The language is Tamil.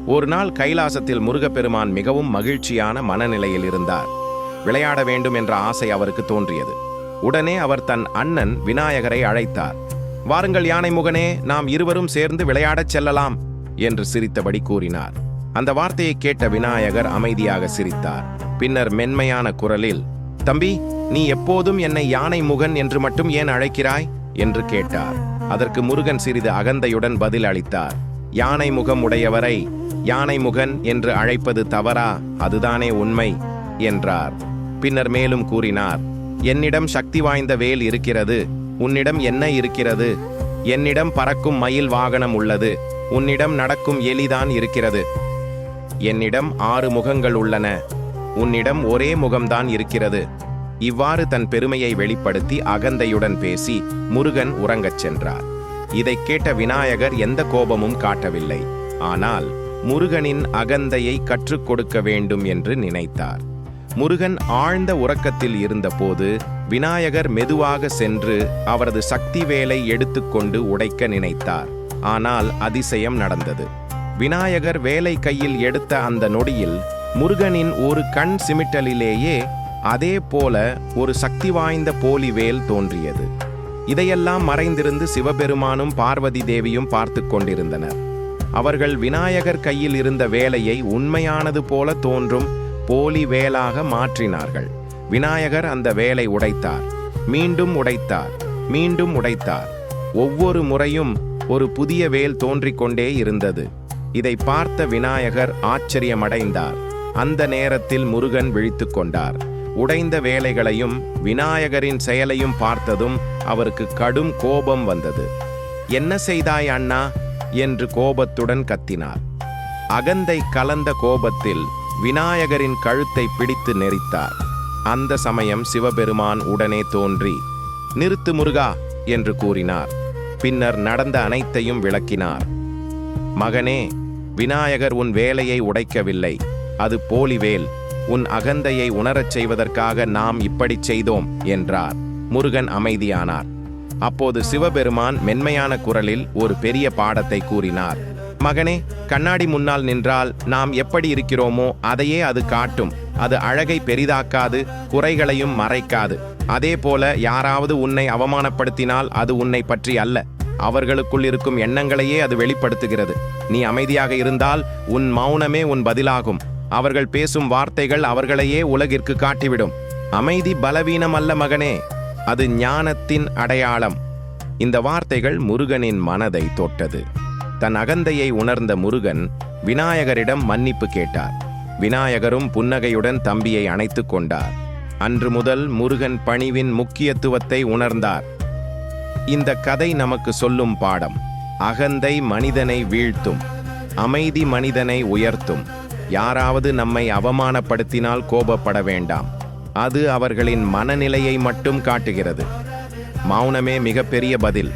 ஒரு நாள் கைலாசத்தில் முருகப்பெருமான் மிகவும் மகிழ்ச்சியான மனநிலையில் இருந்தார். விளையாட வேண்டும் என்ற ஆசை அவருக்கு தோன்றியது. உடனே அவர் தன் அண்ணன் விநாயகரை அழைத்தார். வாருங்கள் யானை முகனே, நாம் இருவரும் சேர்ந்து விளையாடச் செல்லலாம் என்று சிரித்தபடி கூறினார். அந்த வார்த்தையை கேட்ட விநாயகர் அமைதியாக சிரித்தார். பின்னர் மென்மையான குரலில், தம்பி, நீ எப்போதும் என்னை யானை முகன் என்று மட்டும் ஏன் அழைக்கிறாய் என்று கேட்டார். அதற்கு முருகன் சிறிது அகந்தையுடன் பதில் அளித்தார். யானை முகம் உடையவரை யானை முகன் என்று அழைப்பது தவறா? அதுதானே உண்மை என்றார். பின்னர் மேலும் கூறினார், என்னிடம் சக்தி வாய்ந்த வேல் இருக்கிறது, உன்னிடம் என்ன இருக்கிறது? என்னிடம் பறக்கும் மயில் வாகனம் உள்ளது, உன்னிடம் நடக்கும் எலிதான் இருக்கிறது. என்னிடம் 6 முகங்கள் உள்ளன, உன்னிடம் ஒரே முகம்தான் இருக்கிறது. இவ்வாறு தன் பெருமையை வெளிப்படுத்தி அகந்தையுடன் பேசி முருகன் உறங்கச் சென்றார். இதைக் கேட்ட விநாயகர் எந்த கோபமும் காட்டவில்லை. ஆனால் முருகனின் அகந்தையை கற்றுக் கொடுக்க வேண்டும் என்று நினைத்தார். முருகன் ஆழ்ந்த உறக்கத்தில் இருந்தபோது விநாயகர் மெதுவாக சென்று அவரது சக்தி வேலை எடுத்துக்கொண்டு உடைக்க நினைத்தார். ஆனால் அதிசயம் நடந்தது. விநாயகர் வேலை கையில் எடுத்த அந்த நொடியில் முருகனின் ஒரு கண் சிமிட்டலிலேயே அதே போல ஒரு சக்தி வாய்ந்த போலி வேல் தோன்றியது. இதையெல்லாம் மறைந்திருந்து சிவபெருமானும் பார்வதி தேவியும் பார்த்து கொண்டிருந்தனர். அவர்கள் விநாயகர் கையில் இருந்த வேலையை உண்மையானது போல தோன்றும் போலி வேலாக மாற்றினார்கள். விநாயகர் அந்த வேலை உடைத்தார், மீண்டும் உடைத்தார், மீண்டும் உடைத்தார். ஒவ்வொரு முறையும் ஒரு புதிய வேல் தோன்றிக்கொண்டே இருந்தது. இதை பார்த்த விநாயகர் ஆச்சரியமடைந்தார். அந்த நேரத்தில் முருகன் விழித்துக் கொண்டார். உடைந்த வேலைகளையும் விநாயகரின் செயலையும் பார்த்ததும் அவருக்கு கடும் கோபம் வந்தது. என்ன செய்தாய் அண்ணா என்று கோபத்துடன் கத்தினார். அகந்தை கலந்த கோபத்தில் விநாயகரின் கழுத்தை பிடித்து நெரித்தார். அந்த சமயம் சிவபெருமான் உடனே தோன்றி, நிறுத்து முருகா என்று கூறினார். பின்னர் நடந்த அனைத்தையும் விளக்கினார். மகனே, விநாயகர் உன் வேலையை உடைக்கவில்லை, அது போலிவேல். உன் அகந்தையை உணரச் செய்வதற்காக நாம் இப்படி செய்தோம் என்றார். முருகன் அமைதியானார். அப்போது சிவபெருமான் மென்மையான குரலில் ஒரு பெரிய பாடத்தை கூறினார். மகனே, கண்ணாடி முன்னால் நின்றால் நாம் எப்படி இருக்கிறோமோ அதையே அது காட்டும். அது அழகை பெரிதாக்காது, குறைகளையும் மறைக்காது. அதே போல யாராவது உன்னை அவமானப்படுத்தினால் அது உன்னை பற்றி அல்ல, அவர்களுக்குள் இருக்கும் எண்ணங்களையே அது வெளிப்படுத்துகிறது. நீ அமைதியாக இருந்தால் உன் மௌனமே உன் பதிலாகும். அவர்கள் பேசும் வார்த்தைகள் அவர்களையே உலகிற்கு காட்டிவிடும். அமைதி பலவீனம் அல்ல மகனே, அது ஞானத்தின் அடையாளம். இந்த வார்த்தைகள் முருகனின் மனதை தொட்டது. தன் அகந்தையை உணர்ந்த முருகன் விநாயகரிடம் மன்னிப்பு கேட்டார். விநாயகரும் புன்னகையுடன் தம்பியை அணைத்துக் கொண்டார். அன்று முதல் முருகன் பணிவின் முக்கியத்துவத்தை உணர்ந்தார். இந்த கதை நமக்கு சொல்லும் பாடம்: அகந்தை மனிதனை வீழ்த்தும், அமைதி மனிதனை உயர்த்தும். யாராவது நம்மை அவமானப்படுத்தினால் கோபப்பட வேண்டாம், அது அவர்களின் மனநிலையை மட்டும் காட்டுகிறது. மௌனமே மிகப்பெரிய பதில்.